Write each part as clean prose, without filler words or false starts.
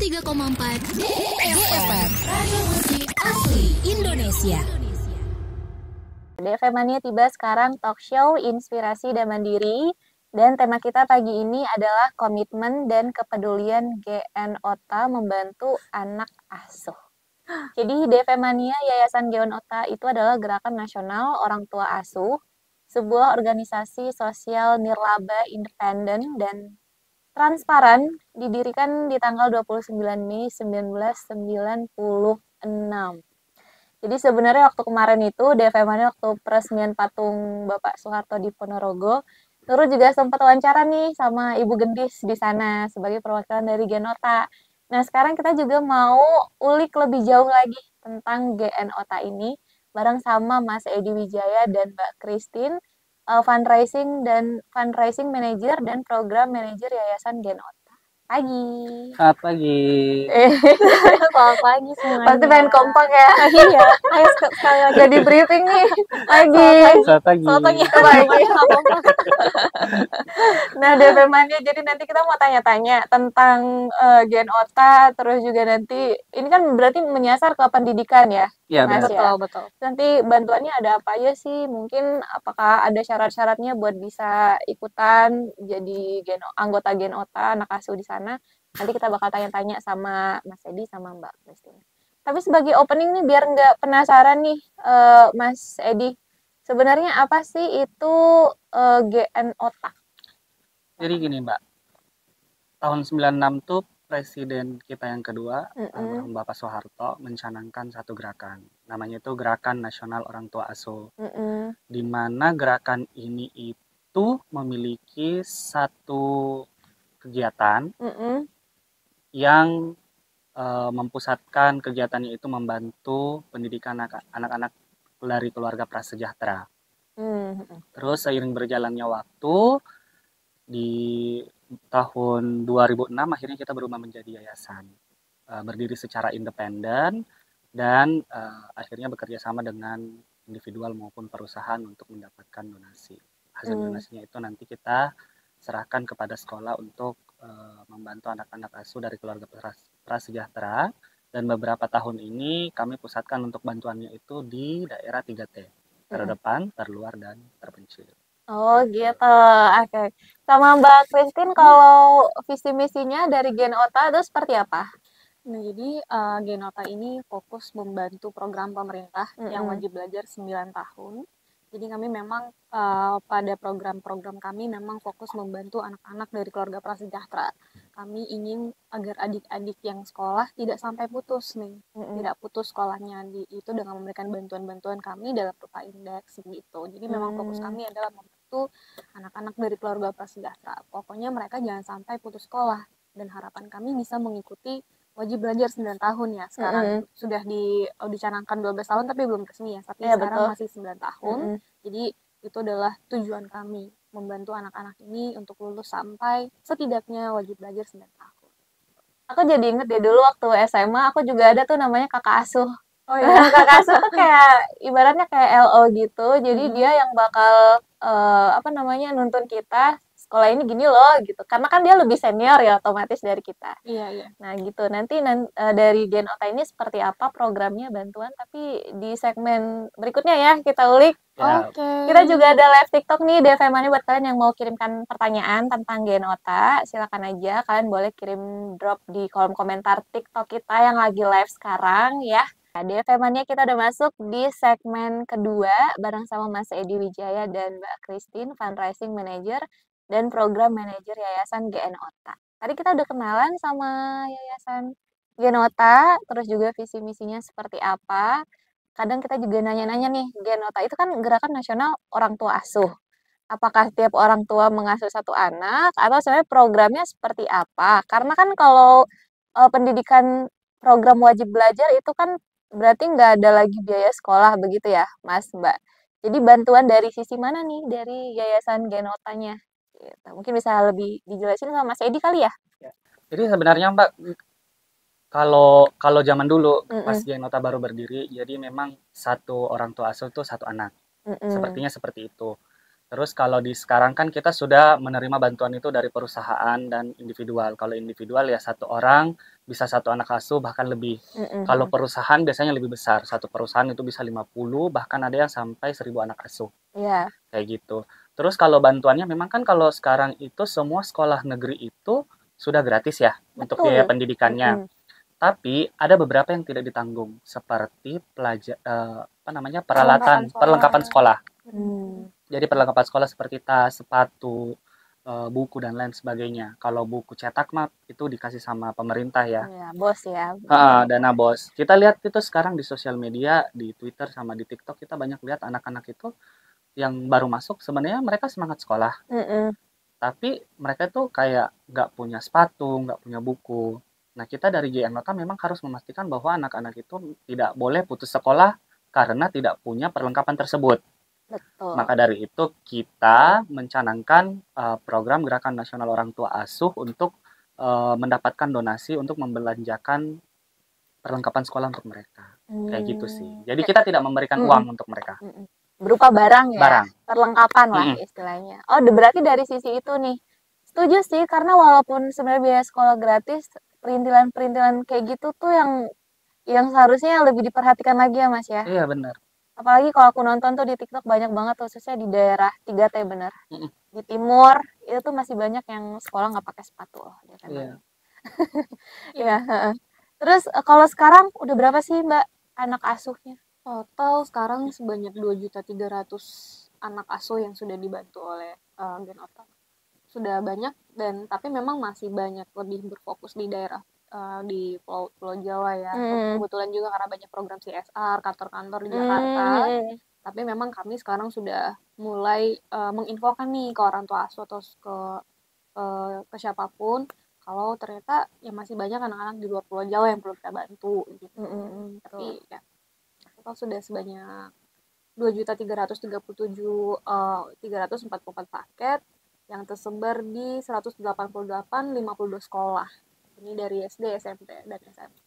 103,4 DFM Radio Musik Asli Indonesia. DFM Mania tiba sekarang, talk show inspirasi dan mandiri. Dan tema kita pagi ini adalah komitmen dan kepedulian GN OTA membantu anak asuh. Jadi DFM Mania Yayasan GN OTA itu adalah gerakan nasional orang tua asuh, sebuah organisasi sosial nirlaba independen dan transparan, didirikan di tanggal 29 Mei 1996. Jadi sebenarnya waktu kemarin itu DFM Mania waktu peresmian patung Bapak Soeharto di Ponorogo, Nurul juga sempat wawancara nih sama Ibu Gendis di sana sebagai perwakilan dari GN OTA. Nah sekarang kita juga mau ulik lebih jauh lagi tentang GN OTA ini bareng sama Mas Edi Wijaya dan Mbak Christine, fundraising manager dan program manager Yayasan GN OTA. Pagi. Selamat pagi. Selamat pagi semuanya. Pasti pengen kompak ya. Iya. Ayo sekali lagi. Jadi briefing nih. Pagi. Selamat pagi. Nah, DFM Mania, jadi nanti kita mau tanya-tanya tentang GN OTA, terus juga nanti ini kan berarti menyasar ke pendidikan ya. Iya, Mas, benar. betul. Nanti bantuannya ada apa aja sih? Mungkin apakah ada syarat-syaratnya buat bisa ikutan jadi anggota GN OTA, anak asuh di sana? Nanti kita bakal tanya-tanya sama Mas Edi sama Mbak Christine. Tapi sebagai opening nih, biar nggak penasaran nih, Mas Edi, sebenarnya apa sih itu GN OTA? Jadi gini, Mbak. Tahun 96 tuh Presiden kita yang kedua, almarhum Bapak Soeharto, mencanangkan satu gerakan. Namanya itu Gerakan Nasional Orang Tua Asuh. Di mana gerakan ini itu memiliki satu kegiatan yang mempusatkan kegiatannya itu membantu pendidikan anak-anak dari keluarga prasejahtera. Terus seiring berjalannya waktu, di tahun 2006 akhirnya kita berubah menjadi yayasan, berdiri secara independen dan akhirnya bekerja sama dengan individual maupun perusahaan untuk mendapatkan donasi. Hasil donasinya itu nanti kita serahkan kepada sekolah untuk membantu anak-anak asuh dari keluarga prasejahtera, dan beberapa tahun ini kami pusatkan untuk bantuannya itu di daerah 3T, terdepan, terluar, dan terpencil. Oh gitu, oke. Sama Mbak Christine, kalau visi misinya dari GN OTA itu seperti apa? Nah, jadi GN OTA ini fokus membantu program pemerintah yang wajib belajar 9 tahun. Jadi kami memang pada program-program kami memang fokus membantu anak-anak dari keluarga prasejahtera. Kami ingin agar adik-adik yang sekolah tidak sampai putus nih, tidak putus sekolahnya itu dengan memberikan bantuan-bantuan kami dalam berupa indeks gitu. Jadi memang fokus kami adalah membantu anak-anak dari keluarga prasejahtera. Pokoknya mereka jangan sampai putus sekolah, dan harapan kami bisa mengikuti wajib belajar 9 tahun ya. Sekarang sudah dicanangkan 12 tahun tapi belum resmi ya. Tapi sekarang betul. Masih 9 tahun. Jadi itu adalah tujuan kami, membantu anak-anak ini untuk lulus sampai setidaknya wajib belajar 9 tahun. Aku jadi inget deh dulu waktu SMA aku juga ada tuh namanya kakak asuh. Oh iya. Kakak asuh tuh kayak ibaratnya kayak LO gitu. Jadi dia yang bakal nuntun kita sekolah ini gini loh gitu, karena kan dia lebih senior ya otomatis dari kita. Iya. Nah gitu, nanti dari GN OTA ini seperti apa programnya, bantuan, tapi di segmen berikutnya ya kita ulik. Oke. Kita juga ada live TikTok nih DFM Mania buat kalian yang mau kirimkan pertanyaan tentang GN OTA, silakan aja kalian boleh kirim drop di kolom komentar TikTok kita yang lagi live sekarang ya. Nah, DFM Mania kita udah masuk di segmen kedua bareng sama Mas Edi Wijaya dan Mbak Christine, fundraising manager dan program manajer Yayasan GN OTA. Tadi kita udah kenalan sama Yayasan GN OTA, terus juga visi misinya seperti apa. Kadang kita juga nanya-nanya nih, GN OTA itu kan gerakan nasional orang tua asuh. Apakah setiap orang tua mengasuh satu anak, atau sebenarnya programnya seperti apa? Karena kan kalau pendidikan program wajib belajar itu kan berarti nggak ada lagi biaya sekolah begitu ya, Mas, Mbak. Jadi bantuan dari sisi mana nih dari Yayasan GN OTA-nya? Gitu. Mungkin bisa lebih dijelasin sama Mas Edi kali ya? Jadi sebenarnya Mbak, kalau zaman dulu pas GN OTA baru berdiri, jadi memang satu orang tua asuh itu satu anak. Sepertinya seperti itu. Terus kalau di sekarang kan kita sudah menerima bantuan itu dari perusahaan dan individual. Kalau individual ya 1 orang bisa 1 anak asuh bahkan lebih. Kalau perusahaan biasanya lebih besar. Satu perusahaan itu bisa 50 bahkan ada yang sampai 1.000 anak asuh. Iya. Kayak gitu. Terus kalau bantuannya memang kan kalau sekarang itu semua sekolah negeri itu sudah gratis ya untuk biaya pendidikannya. Tapi ada beberapa yang tidak ditanggung seperti perlengkapan sekolah. Jadi perlengkapan sekolah seperti tas, sepatu, buku dan lain sebagainya. Kalau buku cetak mah itu dikasih sama pemerintah ya. Iya, BOS ya. Dana BOS. Kita lihat itu sekarang di sosial media, di Twitter sama di TikTok kita banyak lihat anak-anak itu yang baru masuk sebenarnya mereka semangat sekolah. Tapi mereka tuh kayak nggak punya sepatu, nggak punya buku. Nah, kita dari GN Nota memang harus memastikan bahwa anak-anak itu tidak boleh putus sekolah karena tidak punya perlengkapan tersebut. Betul. Maka dari itu kita mencanangkan program Gerakan Nasional Orang Tua Asuh untuk mendapatkan donasi untuk membelanjakan perlengkapan sekolah untuk mereka. Kayak gitu sih. Jadi kita tidak memberikan uang untuk mereka. Berupa barang ya, Barang. perlengkapan lah istilahnya. Oh, berarti dari sisi itu nih, setuju sih, karena walaupun sebenarnya biaya sekolah gratis, perintilan-perintilan kayak gitu tuh yang seharusnya lebih diperhatikan lagi ya Mas ya. Iya benar. Apalagi kalau aku nonton tuh di TikTok banyak banget khususnya di daerah 3T bener. Di timur itu tuh masih banyak yang sekolah nggak pakai sepatu loh. Iya. Iya. Terus kalau sekarang udah berapa sih Mbak anak asuhnya? Total sekarang sebanyak 2.300.000 anak asuh yang sudah dibantu oleh Gen Ota. Sudah banyak tapi memang masih banyak lebih berfokus di daerah di Pulau Jawa ya. Kebetulan juga karena banyak program CSR, kantor-kantor di Jakarta. Tapi memang kami sekarang sudah mulai menginfokan nih ke orang tua asuh atau ke siapapun kalau ternyata ya masih banyak anak-anak di luar Pulau Jawa yang perlu kita bantu gitu. Tapi ya sudah sebanyak 2.334 paket yang tersebar di 188 52 sekolah. Ini dari SD, SMP, dan SMA.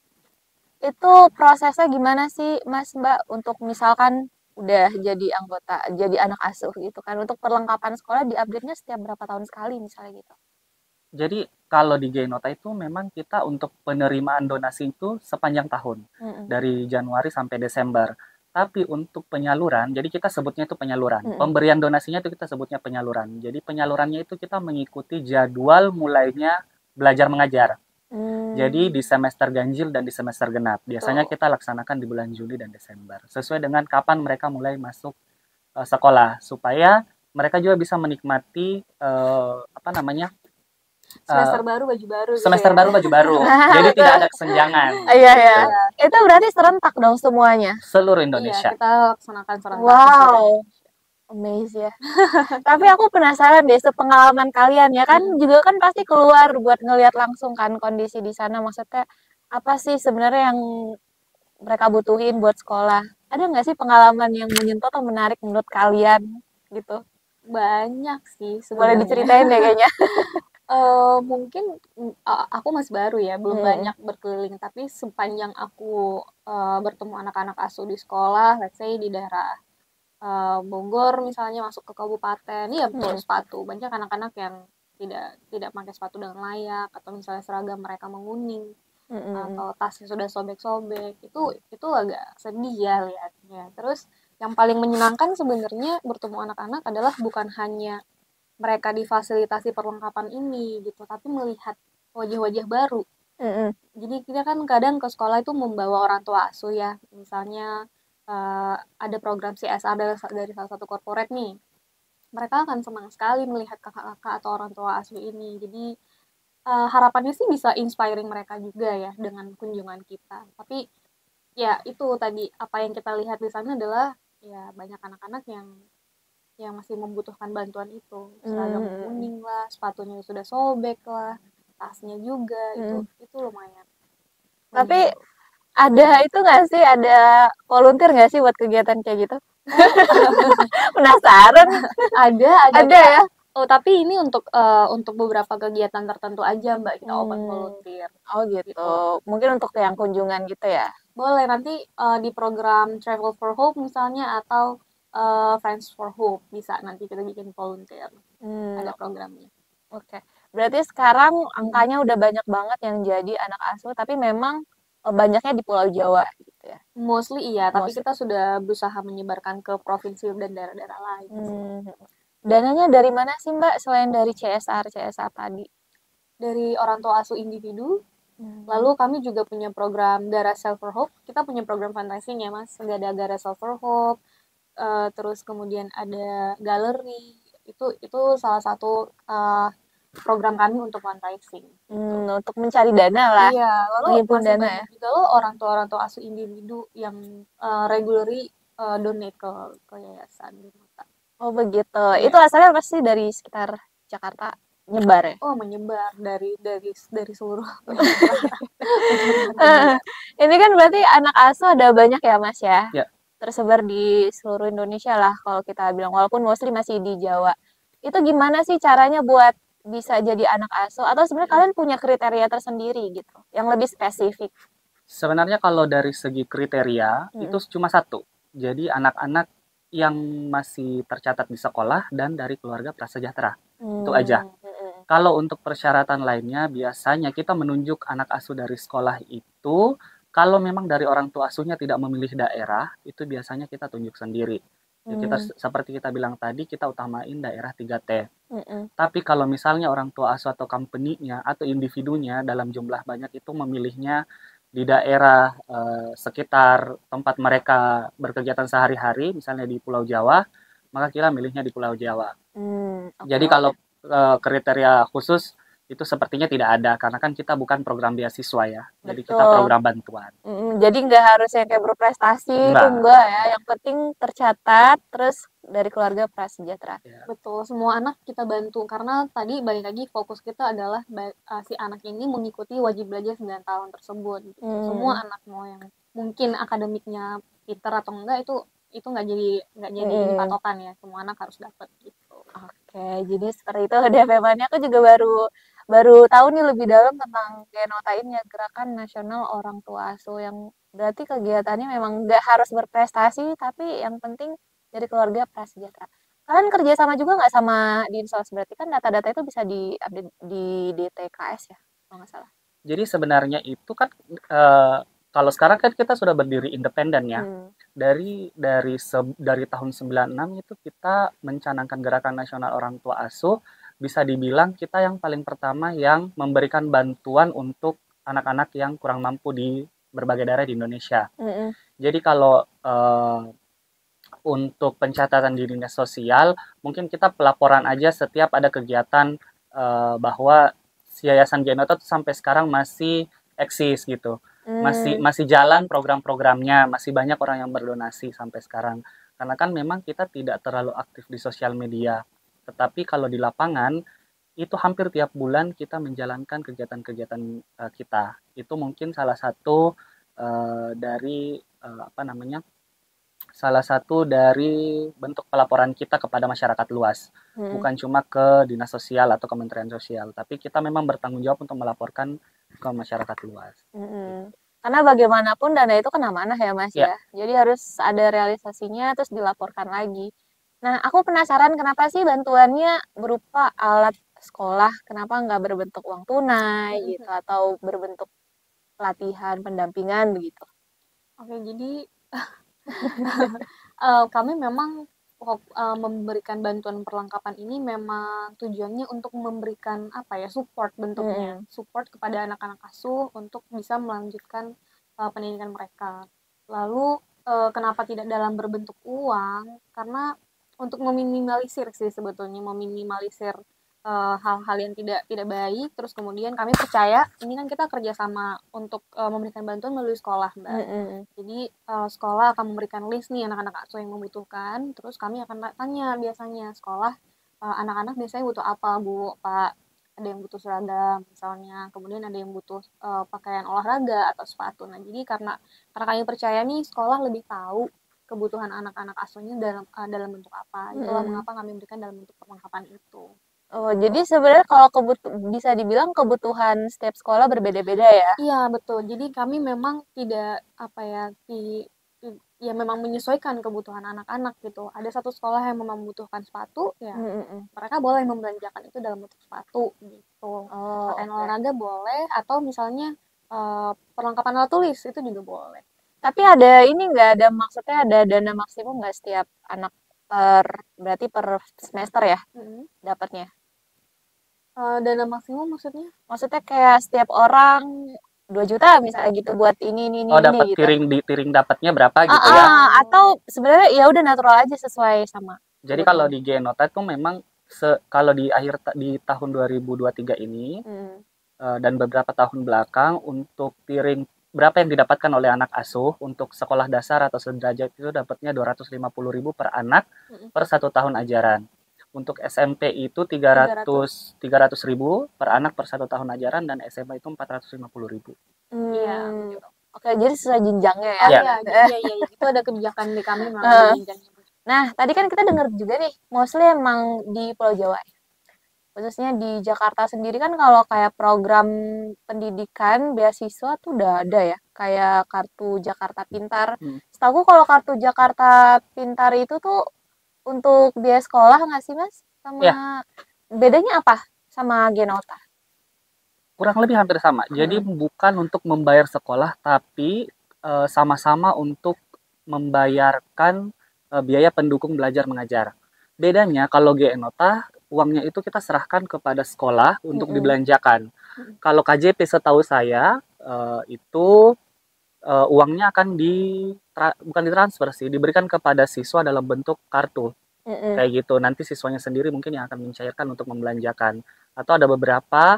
Itu prosesnya gimana sih Mas Mbak untuk misalkan udah jadi anggota, jadi anak asuh gitu kan. Untuk perlengkapan sekolah diupdate-nya setiap berapa tahun sekali misalnya gitu. Jadi kalau di Genota itu memang kita untuk penerimaan donasi itu sepanjang tahun. Dari Januari sampai Desember. Tapi untuk penyaluran, jadi kita sebutnya itu penyaluran. Pemberian donasinya itu kita sebutnya penyaluran. Jadi penyalurannya itu kita mengikuti jadwal mulainya belajar mengajar. Jadi di semester ganjil dan di semester genap. Biasanya kita laksanakan di bulan Juli dan Desember. Sesuai dengan kapan mereka mulai masuk sekolah. Supaya mereka juga bisa menikmati semester baru baju baru gitu semester ya. baru baju baru. Jadi tidak ada kesenjangan. Iya ya. Itu berarti serentak dong semuanya. Seluruh Indonesia. Iya, kita laksanakan serentak. Wow. Amazing ya. Tapi aku penasaran deh sepengalaman kalian ya kan juga kan pasti keluar buat ngelihat langsung kan kondisi di sana, maksudnya apa sih sebenarnya yang mereka butuhin buat sekolah. Ada nggak sih pengalaman yang menyentuh atau menarik menurut kalian gitu? Banyak sih Boleh sebenarnya. diceritain deh kayaknya. Mungkin aku masih baru ya, belum banyak berkeliling, tapi sepanjang aku bertemu anak-anak asuh di sekolah, let's say di daerah Bogor misalnya masuk ke kabupaten, iya betul sepatu. Banyak anak-anak yang tidak pakai sepatu dengan layak, atau misalnya seragam mereka menguning, atau tasnya sudah sobek-sobek. Itu agak sedih ya lihatnya. Terus yang paling menyenangkan sebenarnya bertemu anak-anak adalah bukan hanya mereka difasilitasi perlengkapan ini gitu, tapi melihat wajah-wajah baru. Jadi kita kan kadang ke sekolah itu membawa orang tua asuh ya, misalnya ada program CSR dari salah satu korporat nih, mereka akan senang sekali melihat kakak-kakak atau orang tua asuh ini. Jadi harapannya sih bisa inspiring mereka juga ya dengan kunjungan kita. Tapi ya itu tadi apa yang kita lihat di sana adalah ya banyak anak-anak yang masih membutuhkan bantuan itu, seragam kuning lah, sepatunya sudah sobek lah, tasnya juga itu lumayan. Tapi ada itu nggak sih, ada volunteer nggak sih buat kegiatan kayak gitu? Penasaran. Ada ya. Oh tapi ini untuk beberapa kegiatan tertentu aja Mbak, kita open volunteer. Oh gitu. Mungkin untuk yang kunjungan gitu ya? Boleh nanti di program Travel for Hope misalnya, atau Friends for Hope, bisa nanti kita bikin volunteer. Ada programnya. Oke. Berarti sekarang angkanya udah banyak banget yang jadi anak asuh, tapi memang banyaknya di Pulau Jawa gitu ya. Mostly iya, tapi Mostly. kita sudah berusaha menyebarkan ke provinsi dan daerah-daerah lain. Dananya dari mana sih Mbak selain dari CSR tadi? Dari orang tua asuh individu. Lalu kami juga punya program Gara Self for Hope. Kita punya program fundraising ya Mas. Ada Gara Self for Hope. Terus kemudian ada galeri. Itu salah satu program kami untuk fundraising. Untuk mencari dana lah. Iya, lalu menghimpun masih dana banyak juga loh orang tua asuh individu yang regularly donate ke yayasan gitu. Oh begitu. Iya. Itu asalnya pasti dari sekitar Jakarta nyebar ya? Oh menyebar dari seluruh. Ini kan berarti anak asuh ada banyak ya Mas ya? Ya. Tersebar di seluruh Indonesia lah kalau kita bilang, walaupun mostly masih di Jawa. Itu gimana sih caranya buat bisa jadi anak asuh? Atau sebenarnya kalian punya kriteria tersendiri gitu, yang lebih spesifik? Sebenarnya kalau dari segi kriteria itu cuma satu. Jadi anak-anak yang masih tercatat di sekolah dan dari keluarga prasejahtera. Itu aja. Kalau untuk persyaratan lainnya, biasanya kita menunjuk anak asuh dari sekolah itu, kalau memang dari orang tua asuhnya tidak memilih daerah, itu biasanya kita tunjuk sendiri. Ya, seperti kita bilang tadi, kita utamain daerah 3T. Tapi kalau misalnya orang tua asuh atau company-nya atau individunya dalam jumlah banyak itu memilihnya di daerah sekitar tempat mereka berkegiatan sehari-hari, misalnya di Pulau Jawa, maka kita milihnya di Pulau Jawa. Jadi kalau kriteria khusus itu sepertinya tidak ada, karena kan kita bukan program beasiswa ya. Jadi kita program bantuan. Jadi nggak harus yang kayak berprestasi, itu enggak ya. Yang penting tercatat, terus dari keluarga prasejahtera. Ya. Betul, semua anak kita bantu. Karena tadi balik lagi fokus kita adalah si anak ini mengikuti wajib belajar 9 tahun tersebut. Semua anak mau yang mungkin akademiknya pinter atau enggak, itu nggak jadi patokan ya. Semua anak harus dapat gitu. Oke, jadi seperti itu DFM-nya. Aku juga baru tahu nih lebih dalam tentang Genota ini ya, Gerakan Nasional Orang Tua Asuh, yang berarti kegiatannya memang nggak harus berprestasi, tapi yang penting dari keluarga prasejahtera. Kalian kerja sama juga nggak sama Dinsos? Berarti kan data-data itu bisa diupdate di DTKS ya, kalau nggak salah. Jadi sebenarnya itu kan kalau sekarang kan kita sudah berdiri independen ya. Dari tahun 96 itu kita mencanangkan Gerakan Nasional Orang Tua Asuh. Bisa dibilang kita yang paling pertama yang memberikan bantuan untuk anak-anak yang kurang mampu di berbagai daerah di Indonesia. Jadi kalau untuk pencatatan di dinas sosial, mungkin kita pelaporan aja setiap ada kegiatan bahwa Yayasan Genota sampai sekarang masih eksis gitu. Masih jalan program-programnya, masih banyak orang yang berdonasi sampai sekarang. Karena kan memang kita tidak terlalu aktif di sosial media. Tetapi kalau di lapangan, itu hampir tiap bulan kita menjalankan kegiatan-kegiatan kita. Itu mungkin salah satu salah satu dari bentuk pelaporan kita kepada masyarakat luas. Bukan cuma ke Dinas Sosial atau Kementerian Sosial, tapi kita memang bertanggung jawab untuk melaporkan ke masyarakat luas. Karena bagaimanapun dana itu kan amanah ya Mas ya. Jadi harus ada realisasinya, terus dilaporkan lagi. Nah, aku penasaran kenapa sih bantuannya berupa alat sekolah, kenapa nggak berbentuk uang tunai gitu, atau berbentuk pelatihan, pendampingan begitu? Oke, jadi kami memang memberikan bantuan perlengkapan ini memang tujuannya untuk memberikan support bentuknya, support kepada anak-anak asuh untuk bisa melanjutkan pendidikan mereka. Lalu kenapa tidak dalam berbentuk uang? Karena untuk meminimalisir sih sebetulnya, hal-hal yang tidak baik. Terus kemudian kami percaya ini kan kita kerjasama untuk memberikan bantuan melalui sekolah Mbak. Jadi sekolah akan memberikan list nih anak-anak asuh yang membutuhkan. Terus kami akan tanya biasanya sekolah, anak-anak biasanya butuh apa Bu, Pak? Ada yang butuh seragam misalnya, kemudian ada yang butuh pakaian olahraga atau sepatu. Nah jadi karena kami percaya nih sekolah lebih tahu kebutuhan anak-anak asuhnya dalam bentuk apa. Itulah mengapa kami berikan dalam bentuk perlengkapan itu. Oh, jadi sebenarnya kalau bisa dibilang kebutuhan setiap sekolah berbeda-beda ya? Iya, betul. Jadi kami memang tidak ya memang menyesuaikan kebutuhan anak-anak gitu. Ada satu sekolah yang memang membutuhkan sepatu, ya mereka boleh membelanjakan itu dalam bentuk sepatu gitu. Pakaian olahraga boleh, atau misalnya perlengkapan alat tulis itu juga boleh. Tapi ada ini nggak, ada maksudnya ada dana maksimum nggak setiap anak berarti per semester ya dapatnya? Dana maksimum maksudnya? Maksudnya kayak setiap orang 2 juta misalnya gitu buat ini dapat gitu. tiring dapatnya berapa gitu ya? Atau sebenarnya ya udah natural aja sesuai sama. Jadi kalau di Genota tuh memang kalau di tahun 2023 ini dan beberapa tahun belakang, untuk tiring berapa yang didapatkan oleh anak asuh untuk sekolah dasar atau sederajat itu dapatnya 250.000 per anak per 1 tahun ajaran. Untuk SMP itu 300.000 per anak per 1 tahun ajaran, dan SMA itu 450.000. Iya. Oke, jadi sesuai jenjangnya ya. Iya. Itu ada kebijakan di kami memang jenjangnya. Nah, tadi kan kita dengar juga nih, mostly emang di Pulau Jawa. Khususnya di Jakarta sendiri kan kalau kayak program pendidikan beasiswa tuh udah ada ya, kayak kartu Jakarta Pintar. Setahu kalau kartu Jakarta Pintar itu tuh untuk biaya sekolah nggak sih Mas? Sama bedanya apa sama Genota? Kurang lebih hampir sama. Jadi bukan untuk membayar sekolah, tapi sama-sama untuk membayarkan biaya pendukung belajar mengajar. Bedanya kalau Genota, uangnya itu kita serahkan kepada sekolah untuk dibelanjakan. Kalau KJP setahu saya itu uangnya akan bukan ditransfer sih, diberikan kepada siswa dalam bentuk kartu. Kayak gitu. Nanti siswanya sendiri mungkin yang akan mencairkan untuk membelanjakan. Atau ada beberapa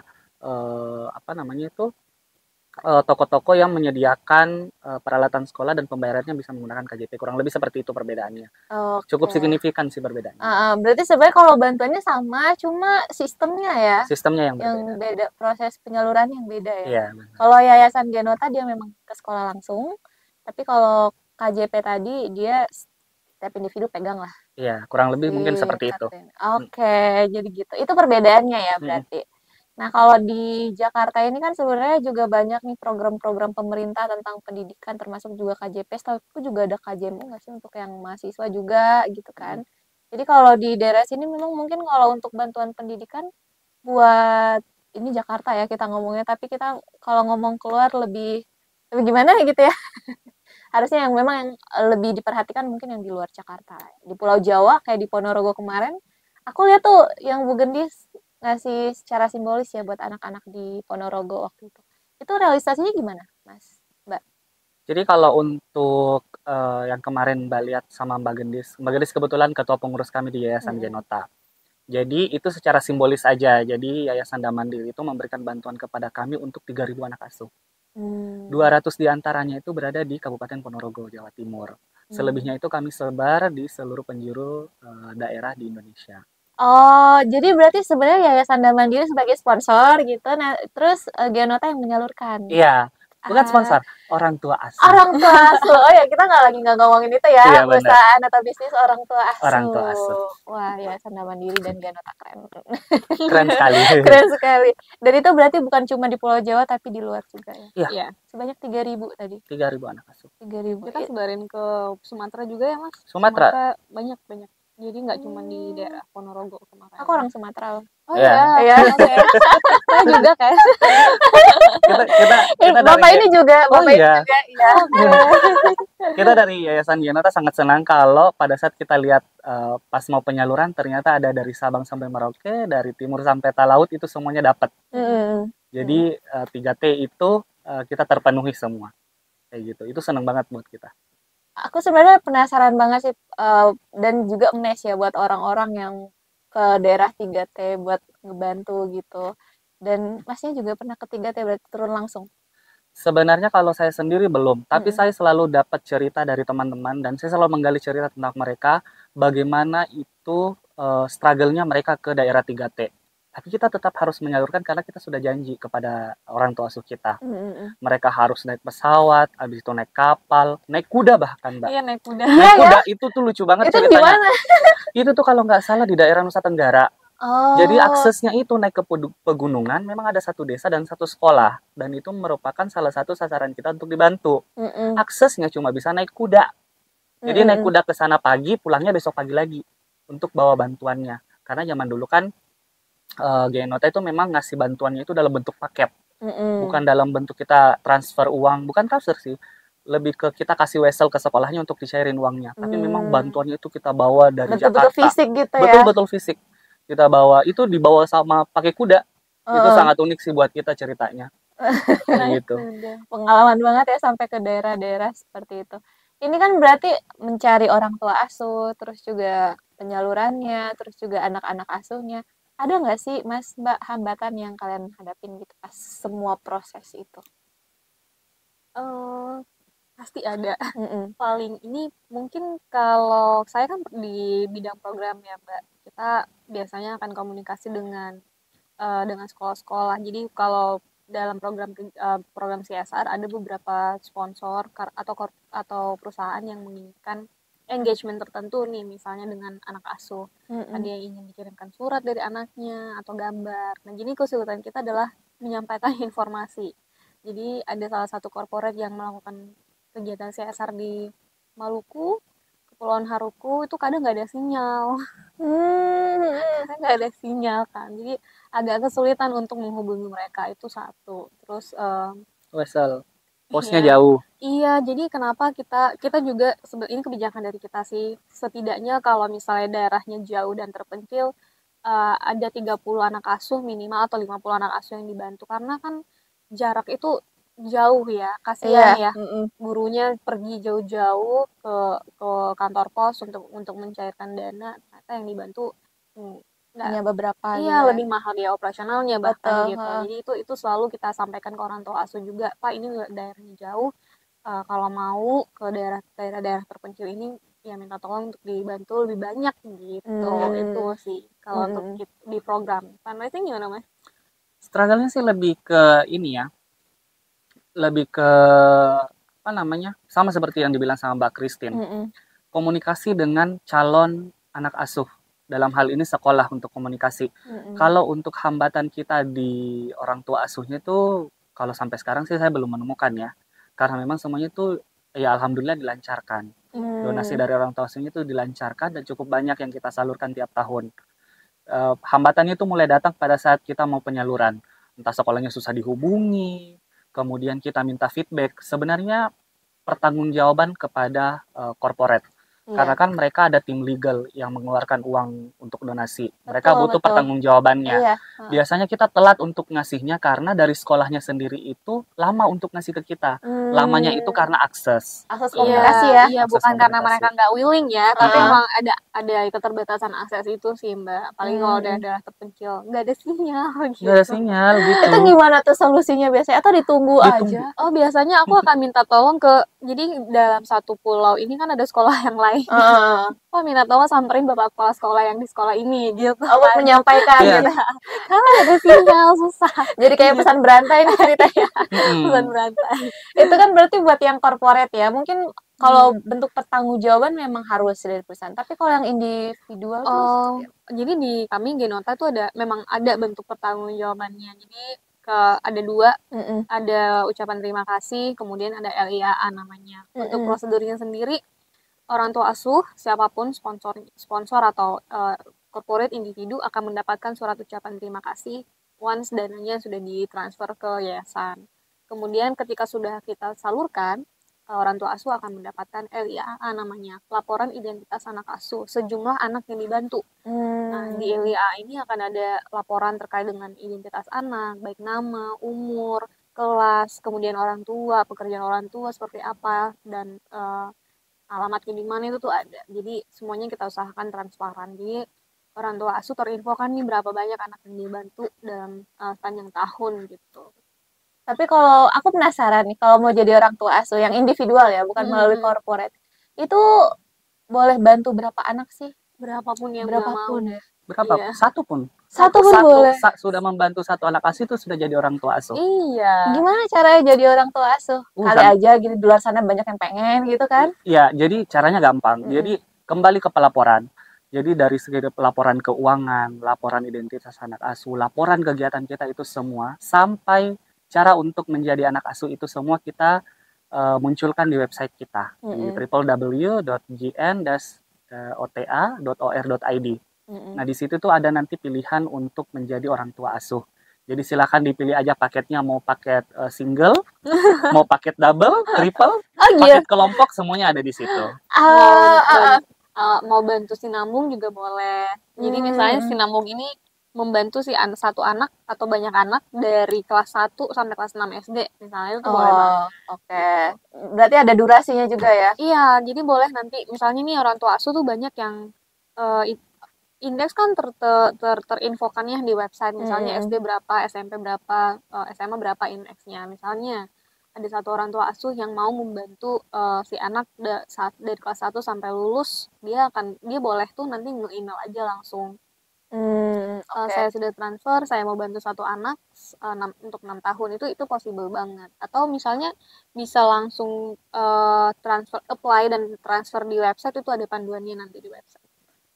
toko-toko yang menyediakan peralatan sekolah dan pembayarannya bisa menggunakan KJP. Kurang lebih seperti itu perbedaannya. Cukup signifikan sih perbedaannya. Berarti sebenarnya kalau bantuannya sama, cuma sistemnya ya. Sistemnya yang beda, proses penyalurannya yang beda ya. Iya, kalau Yayasan Genota dia memang ke sekolah langsung, tapi kalau KJP tadi dia setiap individu pegang lah. Iya, kurang lebih mungkin seperti itu. Oke, jadi gitu. Itu perbedaannya ya berarti. Nah, kalau di Jakarta ini kan sebenarnya juga banyak nih program-program pemerintah tentang pendidikan, termasuk juga KJP. Setahu juga ada KJMU nggak sih untuk yang mahasiswa juga gitu kan. Jadi kalau di daerah sini memang mungkin kalau untuk bantuan pendidikan buat ini Jakarta ya kita ngomongnya, tapi kita kalau ngomong keluar lebih gimana gitu ya. Harusnya yang memang yang lebih diperhatikan mungkin yang di luar Jakarta. Di Pulau Jawa kayak di Ponorogo kemarin, aku lihat tuh yang Bu Gendis ngasih secara simbolis ya buat anak-anak di Ponorogo waktu itu. Itu realisasinya gimana, Mas, Mbak? Jadi kalau untuk yang kemarin Mbak lihat sama Mbak Gendis kebetulan ketua pengurus kami di Yayasan Genota. Jadi itu secara simbolis aja. Jadi Yayasan Damandiri itu memberikan bantuan kepada kami untuk 3.000 anak asuh. 200 diantaranya itu berada di Kabupaten Ponorogo, Jawa Timur. Selebihnya itu kami sebar di seluruh penjuru daerah di Indonesia. Oh, jadi berarti sebenarnya Yayasan Damandiri sebagai sponsor gitu, nah terus Genota yang menyalurkan. Iya, bukan sponsor, orang tua asuh. Orang tua asuh. Oh ya, kita nggak ngomongin itu ya, iya, perusahaan atau bisnis orang tua asuh. Orang tua asuh. Wah, Yayasan Damandiri dan Genota keren. Keren sekali. Keren sekali. Dan itu berarti bukan cuma di Pulau Jawa tapi di luar juga ya. Iya. Sebanyak 3.000 tadi. 3.000 anak asuh. 3.000. Kita sebarin ke Sumatera juga ya, Mas? Sumatera banyak. Jadi nggak cuma di daerah Ponorogo kemarin. Aku orang Sumatera loh. Oh iya. Oke. Saya juga kan. kita Bapak ini juga. Iya. Kita dari Yayasan Genota sangat senang kalau pada saat kita lihat pas mau penyaluran ternyata ada dari Sabang sampai Merauke, dari timur sampai Talaut itu semuanya dapat. Jadi 3T itu kita terpenuhi semua. Kayak gitu. Itu senang banget buat kita. Aku sebenarnya penasaran banget sih dan juga amazed ya buat orang-orang yang ke daerah 3T buat ngebantu gitu. Dan Masnya juga pernah ke 3T berarti turun langsung? Sebenarnya kalau saya sendiri belum, tapi saya selalu dapat cerita dari teman-teman dan saya selalu menggali cerita tentang mereka bagaimana itu struggle-nya mereka ke daerah 3T. Tapi kita tetap harus menyalurkan karena kita sudah janji kepada orang tua asuh kita. Mereka harus naik pesawat, habis itu naik kapal, naik kuda bahkan, Mbak. Iya, naik kuda. Naik kuda itu tuh lucu banget itu ceritanya. Gimana? Itu tuh kalau nggak salah di daerah Nusa Tenggara. Jadi aksesnya itu naik ke pegunungan, memang ada satu desa dan satu sekolah. Dan itu merupakan salah satu sasaran kita untuk dibantu. Aksesnya cuma bisa naik kuda. Jadi naik kuda ke sana pagi, pulangnya besok pagi lagi untuk bawa bantuannya. Karena zaman dulu kan GNOT itu memang ngasih bantuannya itu dalam bentuk paket, bukan dalam bentuk kita transfer uang, bukan transfer sih, lebih ke kita kasih wesel ke sekolahnya untuk dicairin uangnya. Tapi memang bantuannya itu kita bawa dari betul-betul Jakarta. fisik gitu ya. Betul-betul fisik. Kita bawa, itu dibawa sama pakai kuda. Itu sangat unik sih buat kita ceritanya. Gitu. Pengalaman banget ya sampai ke daerah-daerah seperti itu. Ini kan berarti mencari orang tua asuh, terus juga penyalurannya, terus juga anak-anak asuhnya. Ada nggak sih Mas Mbak hambatan yang kalian hadapin gitu pas semua proses itu? Pasti ada. Paling ini mungkin kalau saya kan di bidang program ya Mbak, kita biasanya akan komunikasi dengan sekolah-sekolah. Jadi kalau dalam program CSR ada beberapa sponsor atau perusahaan yang menginginkan engagement tertentu nih, misalnya dengan anak asuh. Ada yang ingin dikirimkan surat dari anaknya atau gambar. Nah, jadi kesulitan kita adalah menyampaikan informasi. Jadi ada salah satu korporat yang melakukan kegiatan CSR di Maluku, Kepulauan Haruku, itu kadang nggak ada sinyal. Kadang nggak ada sinyal kan. Jadi agak kesulitan untuk menghubungi mereka, itu satu. Terus Wesel, posnya jauh. Iya, jadi kenapa kita juga ini kebijakan dari kita sih. Setidaknya kalau misalnya daerahnya jauh dan terpencil, ada 30 anak asuh minimal atau 50 anak asuh yang dibantu, karena kan jarak itu jauh ya, kasihan ya. Gurunya pergi jauh-jauh ke kantor pos untuk mencairkan dana, ternyata yang dibantu hanya beberapa. Iya, lebih mahal biaya operasionalnya bahkan gitu. Jadi itu selalu kita sampaikan ke orang tua asuh juga, Pak, ini daerahnya jauh, kalau mau ke daerah-daerah terpencil ini ya minta tolong untuk dibantu lebih banyak gitu. Itu sih kalau untuk di program. Fundraising gimana Mas? Struggle-nya sih lebih ke ini ya, lebih ke apa namanya, sama seperti yang dibilang sama Mbak Christine, komunikasi dengan calon anak asuh, dalam hal ini sekolah untuk komunikasi. Kalau untuk hambatan kita di orang tua asuhnya itu, kalau sampai sekarang sih saya belum menemukan ya, karena memang semuanya itu ya alhamdulillah dilancarkan. Donasi dari orang tua asuhnya itu dilancarkan dan cukup banyak yang kita salurkan tiap tahun. Hambatannya itu mulai datang pada saat kita mau penyaluran, entah sekolahnya susah dihubungi, kemudian kita minta feedback. Sebenarnya pertanggungjawaban kepada corporate. Karena kan mereka ada tim legal yang mengeluarkan uang untuk donasi. Mereka butuh pertanggungjawabannya. Biasanya kita telat untuk ngasihnya karena dari sekolahnya sendiri itu lama untuk ngasih ke kita. Lamanya itu karena akses. Akses komunikasi ya. Iya, bukan karena mereka nggak willing ya, tapi memang ada keterbatasan akses itu sih Mbak. Paling kalau daerah terpencil nggak ada sinyal gitu. Nggak ada sinyal gitu. Itu gimana tuh solusinya biasanya? Atau ditunggu aja? Oh, biasanya aku akan minta tolong jadi dalam satu pulau ini kan ada sekolah yang lain. Minta tolong samperin bapak kepala sekolah yang di sekolah ini gitu. Buat menyampaikan gitu. Karena ada sinyal, susah. Jadi kayak pesan berantai nih ceritanya. Pesan berantai. Itu kan berarti buat yang corporate ya. Mungkin kalau bentuk pertanggungjawaban memang harus dari perusahaan. Tapi kalau yang individual jadi di kami Genota tuh memang ada bentuk pertanggungjawabannya. Jadi ada dua, ada ucapan terima kasih, kemudian ada LIAA namanya. Untuk prosedurnya sendiri, orang tua asuh, siapapun sponsor atau corporate individu akan mendapatkan surat ucapan terima kasih once dananya sudah ditransfer ke yayasan. Kemudian ketika sudah kita salurkan, orang tua asuh akan mendapatkan LIAA namanya, laporan identitas anak asuh, sejumlah anak yang dibantu. Nah, di LIAA ini akan ada laporan terkait dengan identitas anak, baik nama, umur, kelas, kemudian orang tua, pekerjaan orang tua seperti apa, dan alamatnya di mana itu tuh ada. Jadi semuanya kita usahakan transparan. Jadi orang tua asuh terinfo kan nih berapa banyak anak yang dibantu dalam sepanjang tahun gitu. Tapi kalau aku penasaran nih, kalau mau jadi orang tua asuh yang individual ya, bukan melalui corporate, itu boleh bantu berapa anak sih? Berapapun yang Berapapun mau. Ya. Berapa? Iya. Satu pun boleh. Sudah membantu satu anak asuh itu sudah jadi orang tua asuh. Iya. Gimana caranya jadi orang tua asuh? Kali aja gitu di luar sana banyak yang pengen gitu kan? Iya, jadi caranya gampang. Jadi kembali ke pelaporan. Jadi dari segi laporan keuangan, laporan identitas anak asuh, laporan kegiatan kita itu semua, sampai cara untuk menjadi anak asuh itu semua kita munculkan di website kita di www.gn-ota.or.id. Nah, di situ tuh ada nanti pilihan untuk menjadi orang tua asuh. Jadi silakan dipilih aja paketnya, mau paket single, mau paket double, triple, paket kelompok, semuanya ada di situ. Mau bantu sinambung juga boleh. Jadi misalnya sinambung ini membantu satu anak atau banyak anak dari kelas 1 sampai kelas 6 SD misalnya, itu boleh banget. Oke. Berarti ada durasinya juga ya? Iya, jadi boleh nanti misalnya nih orang tua asuh tuh banyak yang indeks kan terinfokannya di website, misalnya SD berapa, SMP berapa, SMA berapa indeksnya. Misalnya ada satu orang tua asuh yang mau membantu si anak saat dari kelas 1 sampai lulus, dia boleh tuh nanti nge-email aja langsung. Saya sudah transfer, saya mau bantu satu anak untuk 6 tahun, itu possible banget. Atau misalnya bisa langsung transfer, apply dan transfer di website, itu ada panduannya nanti di website.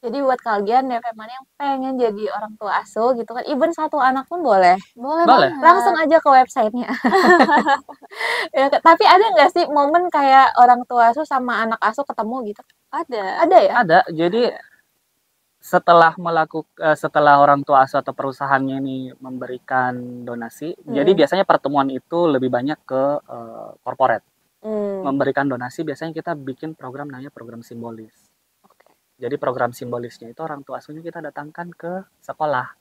Jadi buat kalian DFM yang pengen jadi orang tua asuh gitu kan, even satu anak pun boleh. Boleh. Langsung aja ke websitenya. Ya, tapi ada nggak sih momen kayak orang tua asuh sama anak asuh ketemu gitu? Ada ya? Ada. Jadi setelah orang tua asuh atau perusahaannya ini memberikan donasi, jadi biasanya pertemuan itu lebih banyak ke corporate. Memberikan donasi, biasanya kita bikin program namanya program simbolis. Jadi program simbolisnya itu orang tua asuhnya kita datangkan ke sekolah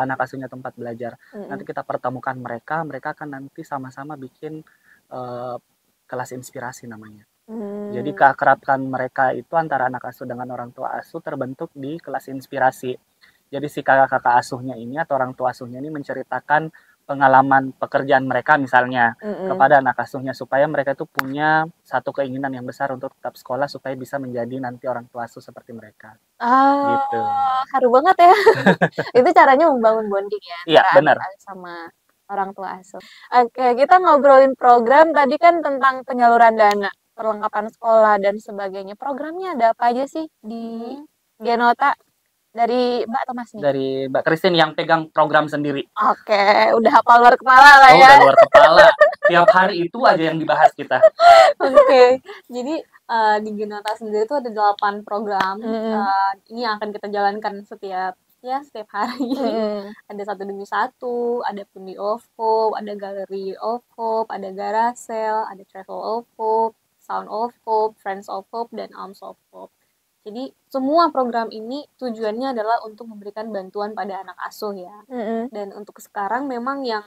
anak asuhnya tempat belajar. Nanti kita pertemukan mereka akan nanti sama-sama bikin kelas inspirasi namanya. Jadi keakraban mereka itu antara anak asuh dengan orang tua asuh terbentuk di kelas inspirasi. Jadi si kakak-kakak asuhnya ini atau orang tua asuhnya ini menceritakan pengalaman pekerjaan mereka misalnya kepada anak asuhnya, supaya mereka itu punya satu keinginan yang besar untuk tetap sekolah supaya bisa menjadi nanti orang tua asuh seperti mereka. Gitu. Haru banget ya. Itu caranya membangun bonding ya. Iya, benar. Sama orang tua asuh. Oke, kita ngobrolin program tadi kan tentang penyaluran dana, perlengkapan sekolah dan sebagainya. Programnya ada apa aja sih di Genota? Dari Mbak atau Mas nih? Dari Mbak Christine yang pegang program sendiri. Oke, udah hafal luar kepala lah ya. Udah luar kepala. Tiap hari itu aja yang dibahas kita. Oke. Jadi di Genota sendiri itu ada 8 program. Ini yang akan kita jalankan setiap hari. Ada 1 demi 1, ada Pundi of Hope, ada Gallery of Hope, ada Garasel, ada Travel of Hope, Sound of Hope, Friends of Hope, dan Arms of Hope. Jadi semua program ini tujuannya adalah untuk memberikan bantuan pada anak asuh ya. Dan untuk sekarang memang yang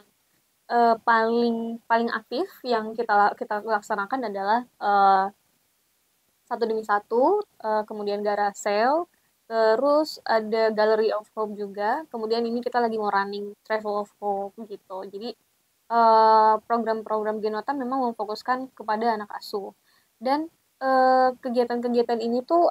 paling aktif yang kita laksanakan adalah 1 demi 1, kemudian Garasel, terus ada Gallery of Hope juga. Kemudian ini kita lagi mau running Travel of Hope gitu. Jadi program-program Genota memang memfokuskan kepada anak asuh. Dan kegiatan-kegiatan ini tuh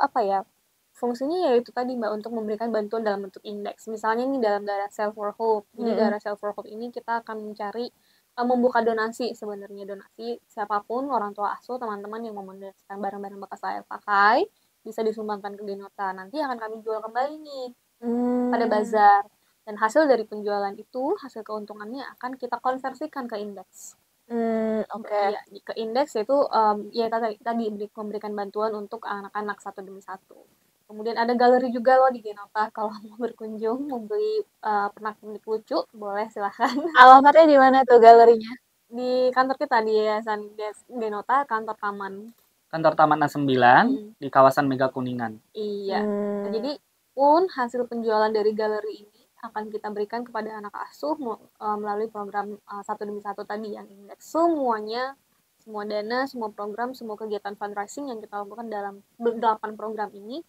fungsinya yaitu tadi Mbak, untuk memberikan bantuan dalam bentuk indeks. Misalnya ini dalam Garasel for Hope. Jadi Garasel for Hope ini kita akan mencari membuka donasi, sebenarnya donasi siapapun, orang tua asuh, teman-teman yang mau mendonasikan barang-barang bekas layak pakai bisa disumbangkan ke Genota. Nanti akan kami jual kembali nih pada bazar. Dan hasil dari penjualan itu, hasil keuntungannya akan kita konversikan ke indeks. Ya, ke indeks yaitu tadi memberikan bantuan untuk anak-anak 1 demi 1. Kemudian ada galeri juga loh di Genota, kalau mau berkunjung membeli pernak-pernik lucu boleh silahkan. Alamatnya di mana tuh galerinya? Di kantor kita di Yayasan Genota, kantor Taman A9 di kawasan Mega Kuningan. Iya. Nah, jadi pun hasil penjualan dari galeri ini akan kita berikan kepada anak asuh melalui program 1 demi 1 tadi yang indeks. Semuanya, semua dana, semua program, semua kegiatan fundraising yang kita lakukan dalam 8 program ini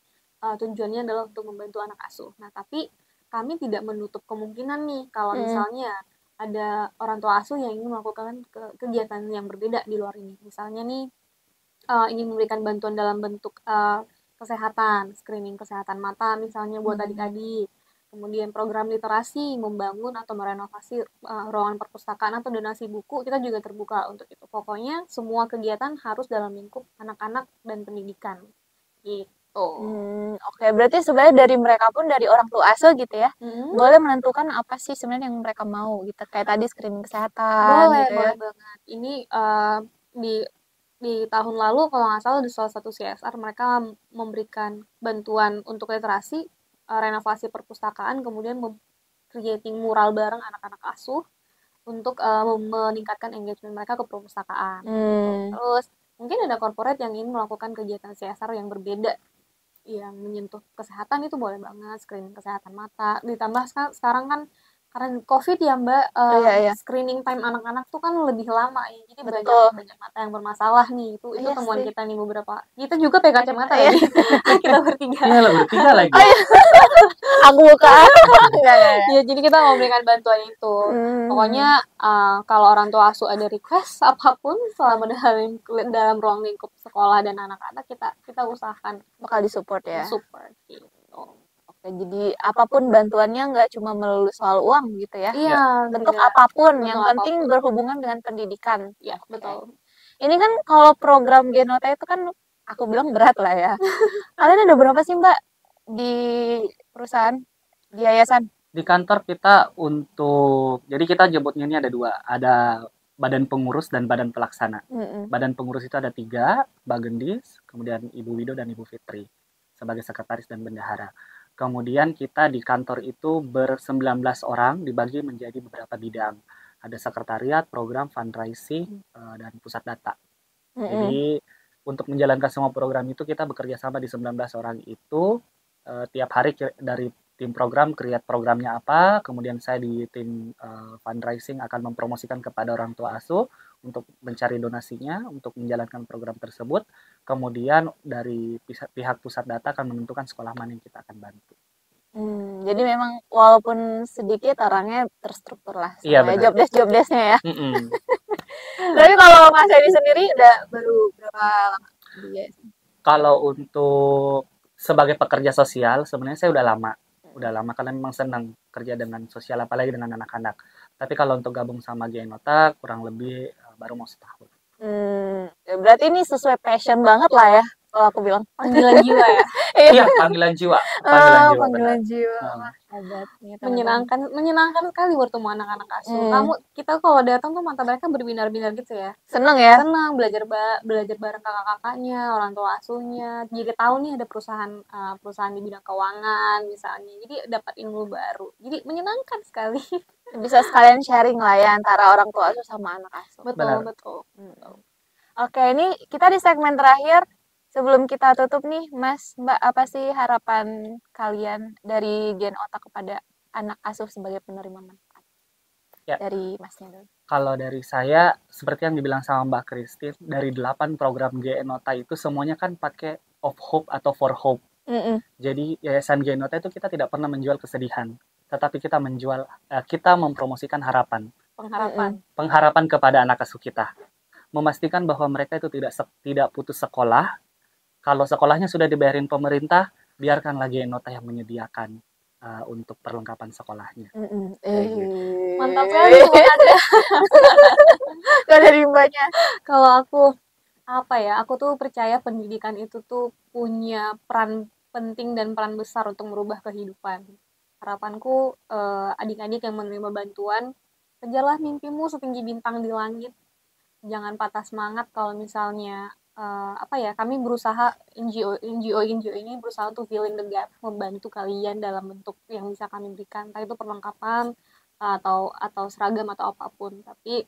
tujuannya adalah untuk membantu anak asuh. Nah, tapi kami tidak menutup kemungkinan nih kalau misalnya ada orang tua asuh yang ingin melakukan kegiatan yang berbeda di luar ini. Misalnya nih ingin memberikan bantuan dalam bentuk kesehatan, screening kesehatan mata misalnya buat adik-adik. Kemudian program literasi, membangun atau merenovasi ruangan perpustakaan atau donasi buku, kita juga terbuka untuk itu. Pokoknya semua kegiatan harus dalam lingkup anak-anak dan pendidikan. Gitu. Oke, berarti sebenarnya dari mereka pun, dari orang tua asuh gitu ya, boleh menentukan apa sih sebenarnya yang mereka mau gitu. Kayak tadi screening kesehatan boleh, gitu boleh ya. banget. Ini di di tahun lalu kalau nggak salah di salah satu CSR mereka memberikan bantuan untuk literasi, renovasi perpustakaan, kemudian creating mural bareng anak-anak asuh untuk meningkatkan engagement mereka ke perpustakaan. Gitu. Terus mungkin ada corporate yang ingin melakukan kegiatan CSR yang berbeda, yang menyentuh kesehatan, itu boleh banget, screening kesehatan mata. Ditambah sekarang kan karena COVID ya Mbak, screening time anak-anak tuh kan lebih lama ya, jadi banyak mata yang bermasalah nih. Itu temuan kita nih beberapa. Kita juga pakai kacamata ya. Kita bertiga. Iya lah, bertiga lagi. Aku buka. Ya, jadi kita mau memberikan bantuan itu. Pokoknya kalau orang tua asuh ada request apapun selama dalam ruang lingkup sekolah dan anak-anak, kita usahakan bakal disupport ya. Support gitu. Jadi apapun bantuannya nggak cuma melulu soal uang gitu ya. Iya, bentuk apapun, yang penting berhubungan dengan pendidikan. Iya, betul. Ini kan kalau program Genota itu kan aku bilang berat lah ya. Kalian ada berapa sih Mbak di perusahaan, di yayasan? Di kantor kita jadi kita nyebutnya ini ada 2, ada badan pengurus dan badan pelaksana. Badan pengurus itu ada 3, Mbak Gendis, kemudian Ibu Wido dan Ibu Fitri sebagai sekretaris dan bendahara. Kemudian kita di kantor itu ber-19 orang dibagi menjadi beberapa bidang. Ada sekretariat, program, fundraising, dan pusat data. Jadi untuk menjalankan semua program itu kita bekerja sama di 19 orang itu. Tiap hari dari tim program create programnya apa, kemudian saya di tim fundraising akan mempromosikan kepada orang tua asuh untuk mencari donasinya untuk menjalankan program tersebut. Kemudian dari pihak pusat data akan menentukan sekolah mana yang kita akan bantu. Jadi memang walaupun sedikit orangnya terstruktur lah. Iya, job desk-nya ya. Tapi kalau Mas Edi sendiri udah baru berapa lama di yayasan? Kalau untuk sebagai pekerja sosial sebenarnya saya udah lama karena memang senang kerja dengan sosial, apalagi dengan anak-anak. Tapi kalau untuk gabung sama Genota kurang lebih baru mau setahun. Berarti ini sesuai passion banget lah ya, kalau aku bilang. Panggilan jiwa ya. Iya, panggilan jiwa. Panggilan jiwa. Hebat. Menyenangkan sekali bertemu anak-anak asuh. Kita kalau datang tuh mata mereka berbinar-binar gitu ya. Senang ya? Senang belajar bareng kakak-kakaknya, orang tua asuhnya. Jadi tahu nih ada perusahaan di bidang keuangan misalnya. Jadi dapat ilmu baru. Jadi menyenangkan sekali. Bisa sekalian sharing lah ya antara orang tua asuh sama anak asuh. Betul. Oke, ini kita di segmen terakhir. Sebelum kita tutup nih, Mas, Mbak, apa sih harapan kalian dari Genota kepada anak asuh sebagai penerima manfaat? Ya. Dari Masnya dulu. Kalau dari saya, seperti yang dibilang sama Mbak Christine, dari 8 program Genota itu semuanya kan pakai of hope atau for hope. Jadi Yayasan Genota itu kita tidak pernah menjual kesedihan, tetapi kita mempromosikan harapan. Pengharapan kepada anak asuh kita. Memastikan bahwa mereka itu tidak putus sekolah. Kalau sekolahnya sudah dibayarin pemerintah, biarkanlah Genota yang menyediakan untuk perlengkapan sekolahnya. Mantap sekali Anda. Gak dari Mbaknya. Kalau aku tuh percaya pendidikan itu tuh punya peran penting dan peran besar untuk merubah kehidupan. Harapanku adik-adik yang menerima bantuan, kejarlah mimpimu setinggi bintang di langit. Jangan patah semangat kalau misalnya kami berusaha, NGO ini berusaha untuk fill in the gap, membantu kalian dalam bentuk yang bisa kami berikan, entah itu perlengkapan atau seragam atau apapun. Tapi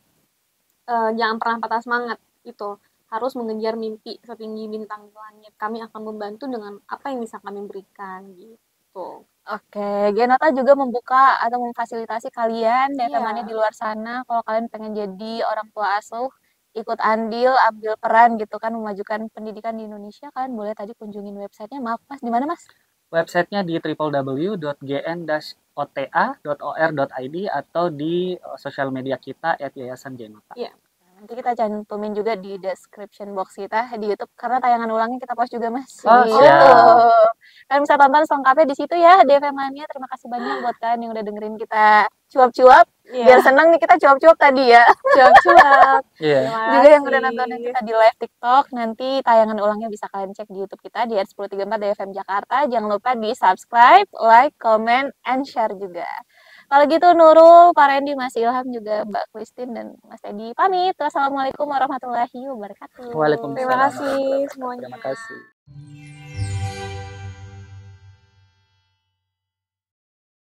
jangan pernah patah semangat, itu harus mengejar mimpi setinggi bintang di langit. Kami akan membantu dengan apa yang bisa kami berikan gitu. Oke, Genota juga membuka atau memfasilitasi kalian teman-temannya di luar sana. Kalau kalian pengen jadi orang tua asuh, ikut andil, ambil peran gitu kan, memajukan pendidikan di Indonesia, kalian boleh tadi kunjungin websitenya. Maaf Mas, di mana Mas? Websitenya di www.gn-ota.or.id atau di sosial media kita @yayasan Genota. Iya. Nanti kita cantumin juga di description box kita di YouTube, karena tayangan ulangnya kita post juga Mas. Oh, siap. Kalian bisa tonton selengkapnya di situ ya, DFM Mania. Terima kasih banyak buat kalian yang udah dengerin kita cuap-cuap. Biar seneng nih kita cuap-cuap tadi ya. Cuap-cuap. Juga yang udah nontonin kita di live TikTok, nanti tayangan ulangnya bisa kalian cek di YouTube kita di @1034 DFM Jakarta. Jangan lupa di subscribe, like, comment, and share juga. Kalau gitu Nurul, Pak Randy, Mas Ilham juga Mbak Christine dan Mas Teddy pamit. Wassalamualaikum warahmatullahi wabarakatuh. Waalaikumsalam. Terima kasih semuanya. Terima kasih.